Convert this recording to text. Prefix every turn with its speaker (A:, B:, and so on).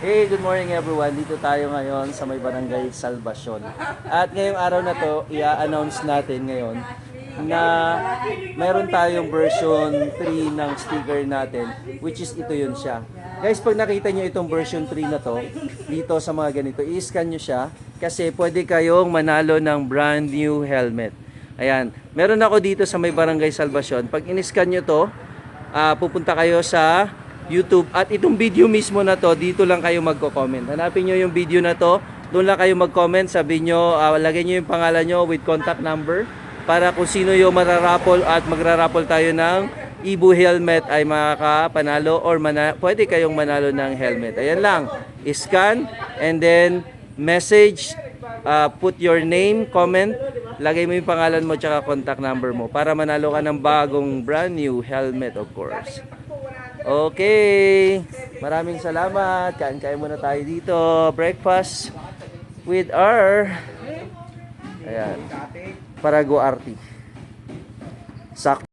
A: Hey, good morning everyone. Dito tayo ngayon sa may barangay Salvacion. At ngayong araw na to, i-announce natin ngayon na mayroon tayong version 3 ng sticker natin, which is ito yun siya. Guys, pag nakita nyo itong version 3 na to, dito sa mga ganito, i-scan nyo siya kasi pwede kayong manalo ng brand new helmet. Ayan, meron ako dito sa may barangay Salvacion. Pag in-scan nyo to, pupunta kayo sa YouTube at itong video mismo na to, dito lang kayo magko-comment. Hanapin nyo yung video na to, doon lang kayo mag-comment, sabihin nyo, lagay nyo yung pangalan nyo with contact number para kung sino yung mararapol at magrarapol tayo ng Ibu helmet ay makakapanalo or pwede kayong manalo ng helmet. Ayan lang, scan and then message, put your name, comment, lagay mo yung pangalan mo tsaka contact number mo para manalo ka ng bagong brand new helmet of course. Okay, maraming salamat. Kain-kain muna tayo dito. Breakfast with our Parago Arty. Sakto.